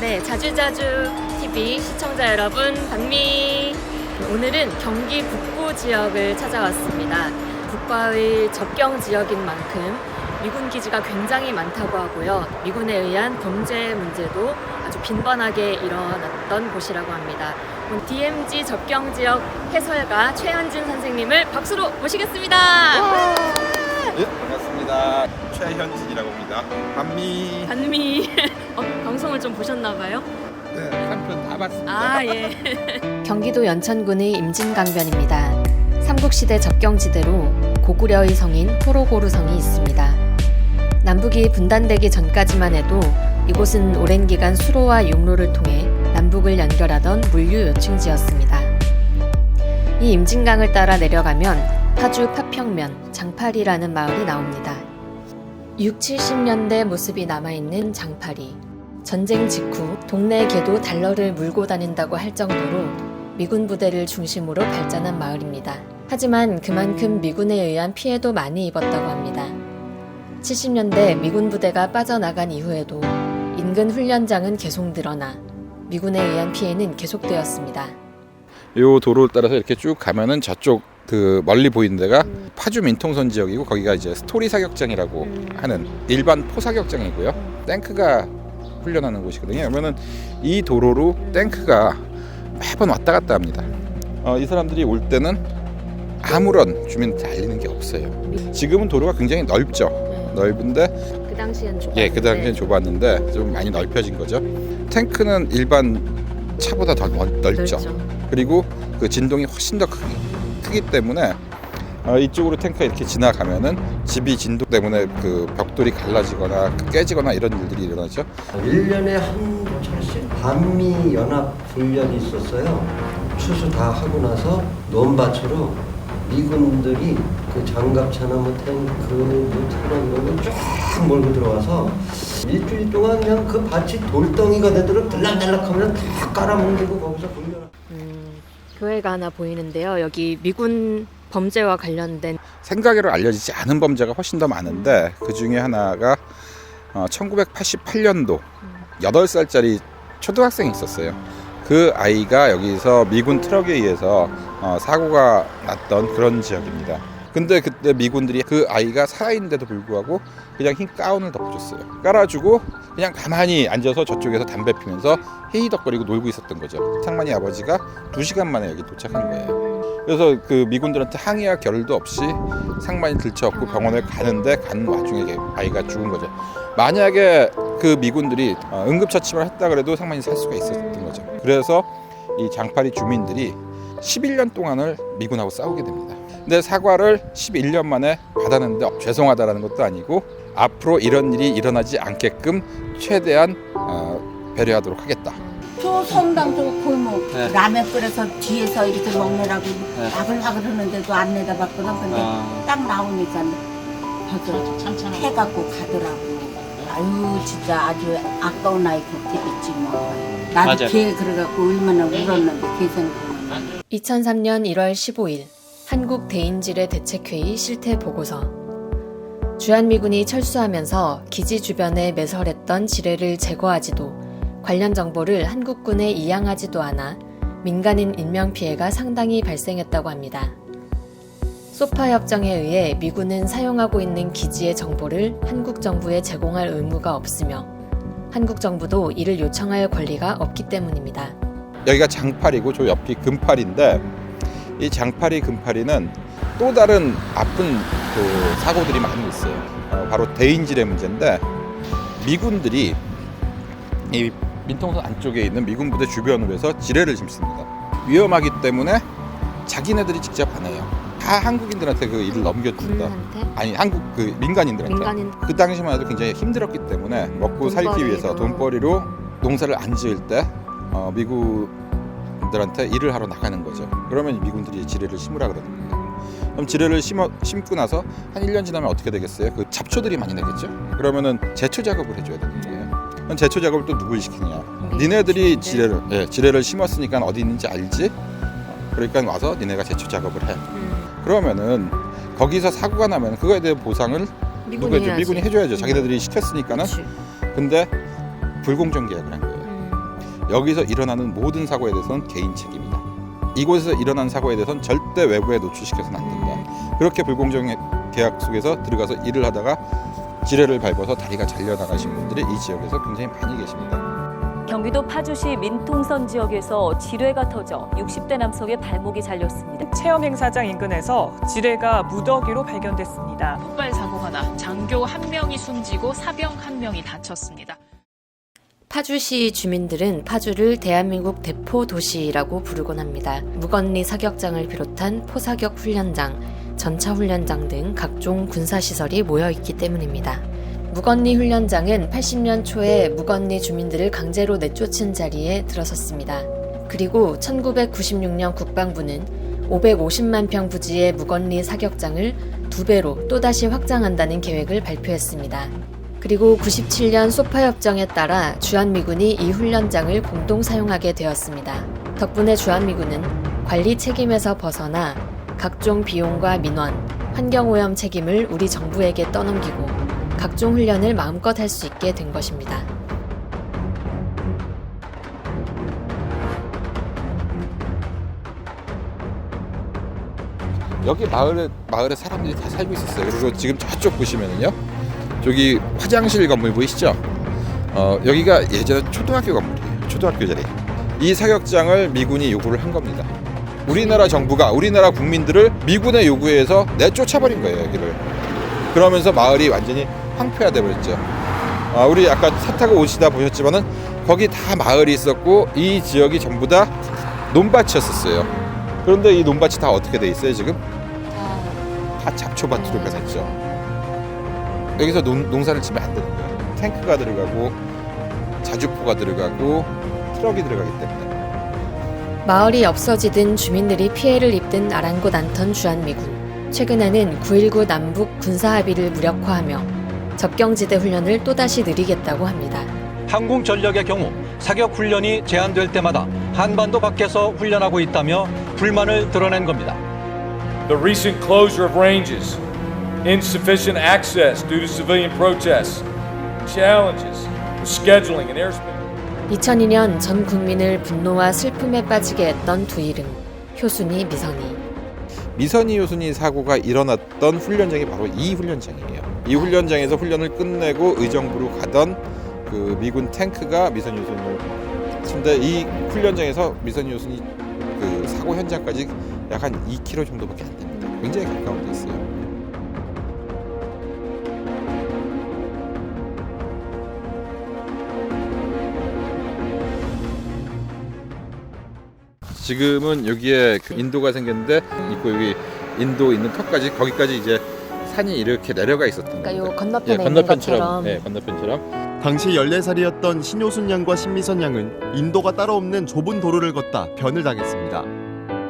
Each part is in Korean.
네, 자주자주 TV 시청자 여러분, 박미. 오늘은 경기 북부 지역을 찾아왔습니다. 북과의 접경 지역인 만큼 미군 기지가 굉장히 많다고 하고요. 미군에 의한 범죄 문제도 아주 빈번하게 일어났던 곳이라고 합니다. DMZ 접경 지역 해설가 최현진 선생님을 박수로 모시겠습니다. 네, 반갑습니다. 최현진이라고 합니다. 반미. 방송을 좀 보셨나봐요? 네, 3편 다 봤습니다. 아, 예. 경기도 연천군의 임진강변입니다. 삼국시대 접경지대로 고구려의 성인 호로고르성이 있습니다. 남북이 분단되기 전까지만 해도 이곳은 오랜 기간 수로와 육로를 통해 남북을 연결하던 물류 요충지였습니다. 이 임진강을 따라 내려가면 파주 파평면 장파리라는 마을이 나옵니다. 6, 70년대 모습이 남아있는 장파리. 전쟁 직후 동네 개도 달러를 물고 다닌다고 할 정도로 미군 부대를 중심으로 발전한 마을입니다. 하지만 그만큼 미군에 의한 피해도 많이 입었다고 합니다. 70년대 미군 부대가 빠져나간 이후에도 인근 훈련장은 계속 늘어나 미군에 의한 피해는 계속되었습니다. 이 도로를 따라서 이렇게 쭉 가면은 저쪽 그 멀리 보이는 데가 파주 민통선 지역이고 거기가 이제 스토리 사격장이라고 하는 일반 포사격장이고요. 탱크가 훈련하는 곳이거든요. 그러면은 이 도로로 탱크가 매번 왔다 갔다 합니다. 이 사람들이 올 때는 아무런 주민한테 알리는 게 없어요. 지금은 도로가 굉장히 넓죠. 넓은데 그 당시엔 좁았는데, 그 당시엔 좁았는데 좀 많이 넓혀진 거죠. 탱크는 일반 차보다 더 넓죠. 그리고 그 진동이 훨씬 더 크기 때문에 이쪽으로 탱크가 이렇게 지나가면은 집이 진동 때문에 그 벽돌이 갈라지거나 깨지거나 이런 일들이 일어나죠. 1년에 한 차례씩 반미 연합 훈련이 있었어요. 추수 다 하고 나서 논밭으로 미군들이 그 장갑차나 뭐 탱크, 뭐 트럭 이런 거 쫙 몰고 들어와서 일주일 동안 그냥 그 밭이 돌덩이가 되도록 들락달락하면 다 깔아뭉개고 거기서 훈련. 교회가 하나 보이는데요. 여기 미군 범죄와 관련된 생각으로 알려지지 않은 범죄가 훨씬 더 많은데 그 중에 하나가 1988년도 8살짜리 초등학생이 있었어요. 그 아이가 여기서 미군 트럭에 의해서 사고가 났던 그런 지역입니다. 근데 그때 미군들이 그 아이가 살아있는데도 불구하고 그냥 흰 가운을 덮어줬어요. 깔아주고 그냥 가만히 앉아서 저쪽에서 담배 피면서 헤이덕거리고 놀고 있었던 거죠. 상만이 아버지가 2시간 만에 여기 도착한 거예요. 그래서 그 미군들한테 항의와 결도 없이 상만이 들쳐업고 병원에 가는데 간 와중에 아이가 죽은 거죠. 만약에 그 미군들이 응급처치만 했다 그래도 상만이 살 수가 있었던 거죠. 그래서 이 장파리 주민들이 11년 동안을 미군하고 싸우게 됩니다. 근데 사과를 11년 만에 받았는데 죄송하다라는 것도 아니고 앞으로 이런 일이 일어나지 않게끔 최대한 배려하도록 하겠다. 저 성당 저 골목 라면 끓여서 뒤에서 이렇게 먹느라고 와글와글 하는데도 안 내다봤거든. 근데 딱 나오니까 벌써 해갖고 가더라고. 아유 진짜 아주 아까운 아이 곁이겠지 뭐. 나도 걔 그래갖고 얼마나 울었는데 걔 생각하면. 2003년 1월 15일 한국 대인지뢰 대책회의 실태 보고서. 주한미군이 철수하면서 기지 주변에 매설했던 지뢰를 제거하지도 관련 정보를 한국군에 이양하지도 않아 민간인 인명피해가 상당히 발생했다고 합니다. 소파 협정에 의해 미군은 사용하고 있는 기지의 정보를 한국 정부에 제공할 의무가 없으며 한국 정부도 이를 요청할 권리가 없기 때문입니다. 여기가 장파리고 저 옆이 금파리인데 이 장파리 금파리는 또 다른 아픈 그 사고들이 많이 있어요. 바로 대인지뢰 문제인데 미군들이 이 민통선 안쪽에 있는 미군 부대 주변으로 해서 지뢰를 심습니다. 위험하기 때문에 자기네들이 직접 안 해요. 다 한국인들한테 그 일을 넘겨준다. 아니 한국 그 민간인들한테. 그 당시만 해도 굉장히 힘들었기 때문에 먹고 살기 위해서 돈벌이로 농사를 안 지을 때 미군들한테 일을 하러 나가는 거죠. 그러면 미군들이 지뢰를 심으라 그러거든요. 그럼 지뢰를 심고 나서 한 1년 지나면 어떻게 되겠어요? 그 잡초들이 많이 나겠죠. 그러면은 제초 작업을 해줘야 되는 거예요. 그럼 제초 작업을 또 누구 시키냐? 니네들이 지뢰를 심었으니까 어디 있는지 알지? 그러니까 와서 니네가 제초 작업을 해. 그러면은 거기서 사고가 나면 그거에 대한 보상을 미군이 해줘야죠. 자기네들이 시켰으니까는. 근데 불공정 계약을 한 거예요. 여기서 일어나는 모든 사고에 대해서는 개인 책임이다. 이곳에서 일어난 사고에 대해서는 절대 외부에 노출시켜서는 안 된다. 그렇게 불공정 계약 속에서 들어가서 일을 하다가 지뢰를 밟아서 다리가 잘려나가신 분들이 이 지역에서 굉장히 많이 계십니다. 경기도 파주시 민통선 지역에서 지뢰가 터져 60대 남성의 발목이 잘렸습니다. 체험 행사장 인근에서 지뢰가 무더기로 발견됐습니다. 폭발 사고가 나 장교 1명이 숨지고 사병 1명이 다쳤습니다. 파주시 주민들은 파주를 대한민국 대포 도시라고 부르곤 합니다. 무건리 사격장을 비롯한 포사격 훈련장, 전차 훈련장 등 각종 군사시설이 모여있기 때문입니다. 무건리 훈련장은 80년 초에 무건리 주민들을 강제로 내쫓은 자리에 들어섰습니다. 그리고 1996년 국방부는 550만 평 부지의 무건리 사격장을 2배로 또다시 확장한다는 계획을 발표했습니다. 그리고 97년 소파협정에 따라 주한미군이 이 훈련장을 공동 사용하게 되었습니다. 덕분에 주한미군은 관리 책임에서 벗어나 각종 비용과 민원, 환경오염 책임을 우리 정부에게 떠넘기고 각종 훈련을 마음껏 할 수 있게 된 것입니다. 여기 마을에 사람들이 다 살고 있었어요. 그리고 지금 저쪽 보시면은요, 저기 화장실 건물 보이시죠? 여기가 예전에 초등학교 건물이에요. 초등학교 자리. 이 사격장을 미군이 요구를 한 겁니다. 우리나라 정부가 우리나라 국민들을 미군의 요구에 의해서 내쫓아버린 거예요, 여기를. 그러면서 마을이 완전히 황폐화돼 버렸죠. 우리 아까 차 타고 오시다 보셨지만은 거기 다 마을이 있었고 이 지역이 전부 다 논밭이었었어요. 그런데 이 논밭이 다 어떻게 돼 있어요 지금? 다 잡초밭으로 변했죠. 여기서 농사를 지면 안 되는 거예요. 탱크가 들어가고 자주포가 들어가고 트럭이 들어가기 때문에. 마을이 없어지든 주민들이 피해를 입든 아랑곳 않던 주한미군. 최근에는 9.19 남북 군사합의를 무력화하며 접경지대 훈련을 또다시 늘리겠다고 합니다. 항공전력의 경우 사격 훈련이 제한될 때마다 한반도 밖에서 훈련하고 있다며 불만을 드러낸 겁니다. The recent closure of ranges, insufficient access due to civilian protests, challenges with scheduling and airspace. 2002년 전 국민을 분노와 슬픔에 빠지게 했던 두 이름, 효순이, 미선이. 미선이 효순이 사고가 일어났던 훈련장이 바로 이 훈련장이에요. 이 훈련장에서 훈련을 끝내고 의정부로 가던 그 미군 탱크가 미선이 효순을 근데 이 훈련장에서 미선이 효순이 그 사고 현장까지 약 한 2km 정도밖에 안 됩니다. 굉장히 가까운 데 있어요. 지금은 여기에 그 인도가 생겼는데 있고 여기 인도 있는 턱까지 거기까지 이제 산이 이렇게 내려가 있었던 그러니까 겁니다. 요 건너편에 있는 것처럼. 건너편처럼. 당시 14살이었던 신효순 양과 신미선 양은 인도가 따로 없는 좁은 도로를 걷다 변을 당했습니다.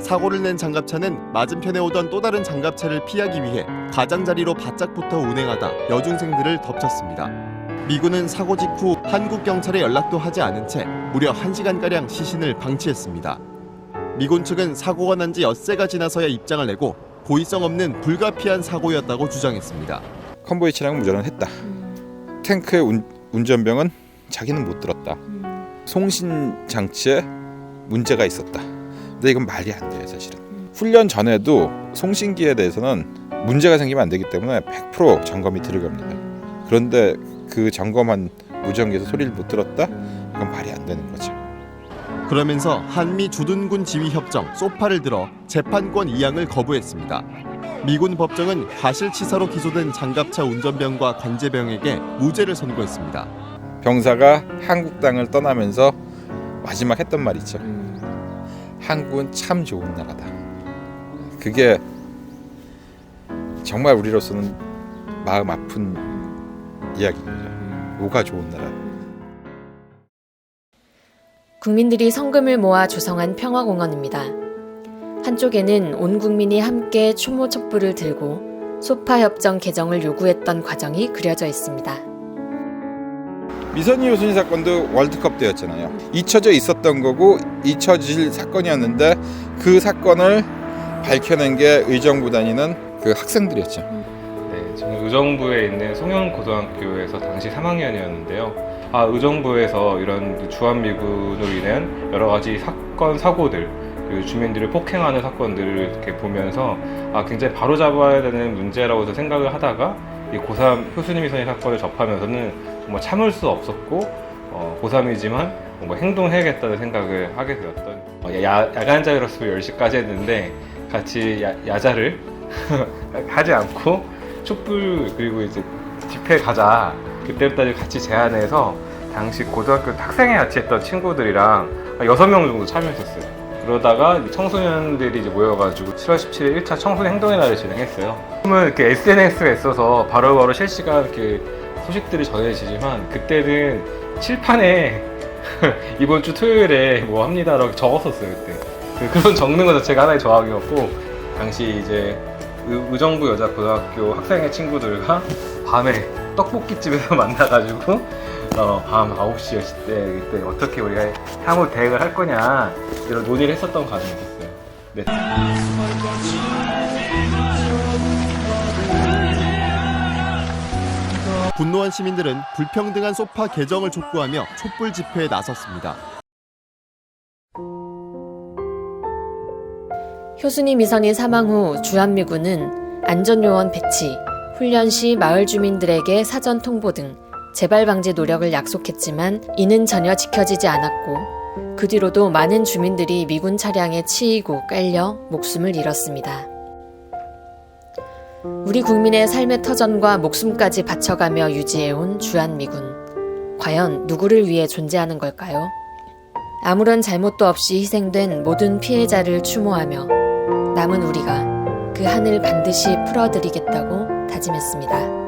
사고를 낸 장갑차는 맞은편에 오던 또 다른 장갑차를 피하기 위해 가장자리로 바짝 붙어 운행하다 여중생들을 덮쳤습니다. 미군은 사고 직후 한국 경찰에 연락도 하지 않은 채 무려 1시간가량 시신을 방치했습니다. 미군 측은 사고가 난 지 엿새가 지나서야 입장을 내고 고의성 없는 불가피한 사고였다고 주장했습니다. 컨보이 차량은 무전을 했다. 탱크의 운전병은 자기는 못 들었다. 송신 장치에 문제가 있었다. 근데 이건 말이 안 돼요, 사실은. 훈련 전에도 송신기에 대해서는 문제가 생기면 안 되기 때문에 100% 점검이 들어갑니다. 그런데 그 점검한 무전기에서 소리를 못 들었다? 이건 말이 안 되는 거죠. 그러면서 한미 주둔군 지휘협정 소파를 들어 재판권 이양을 거부했습니다. 미군 법정은 과실치사로 기소된 장갑차 운전병과 관제병에게 무죄를 선고했습니다. 병사가 한국 땅을 떠나면서 마지막 했던 말 있죠. 한국은 참 좋은 나라다. 그게 정말 우리로서는 마음 아픈 이야기입니다. 뭐가 좋은 나라. 국민들이 성금을 모아 조성한 평화공원입니다. 한쪽에는 온 국민이 함께 추모 촛불을 들고 소파협정 개정을 요구했던 과정이 그려져 있습니다. 미선이 효순이 사건도 월드컵 때였잖아요. 잊혀져 있었던 거고 잊혀질 사건이었는데 그 사건을 밝혀낸 게 의정부 다니는 그 학생들이었죠. 네, 저는 의정부에 있는 송영고등학교에서 당시 3학년이었는데요. 의정부에서 이런 주한미군으로 인한 여러 가지 사건, 사고들, 그리고 주민들을 폭행하는 사건들을 이렇게 보면서 굉장히 바로잡아야 되는 문제라고 생각을 하다가 이 고3 효순이미선이 사건을 접하면서는 정말 참을 수 없었고 고3이지만 뭔가 행동해야겠다는 생각을 하게 되었던 야간자율학습을 10시까지 했는데 같이 야자를 하지 않고 촛불 그리고 이제 집회 가자 그때부터 같이 제안해서 당시 고등학교 학생회 같이 했던 친구들이랑 6명 정도 참여했었어요. 그러다가 청소년들이 이제 모여가지고 7월 17일 1차 청소년 행동의 날을 진행했어요. 지금은 이렇게 SNS가 있어서 바로바로 실시간 이렇게 소식들이 전해지지만 그때는 칠판에 이번 주 토요일에 뭐 합니다라고 적었었어요. 그때 그런 적는 것 자체가 하나의 저항이었고 당시 이제 의정부 여자고등학교 학생회 친구들과 밤에 떡볶이집에서 만나가지고 밤 9시, 10시 때 어떻게 우리가 향후 대응을 할 거냐 이런 논의를 했었던 과정이 있었어요. 네. 분노한 시민들은 불평등한 소파 개정을 촉구하며 촛불 집회에 나섰습니다. 효순이 미선이 사망 후 주한미군은 안전요원 배치, 훈련 시 마을 주민들에게 사전 통보 등 재발 방지 노력을 약속했지만 이는 전혀 지켜지지 않았고 그 뒤로도 많은 주민들이 미군 차량에 치이고 깔려 목숨을 잃었습니다. 우리 국민의 삶의 터전과 목숨까지 바쳐가며 유지해온 주한미군. 과연 누구를 위해 존재하는 걸까요? 아무런 잘못도 없이 희생된 모든 피해자를 추모하며 남은 우리가 그 한을 반드시 풀어드리겠다고 다짐했습니다.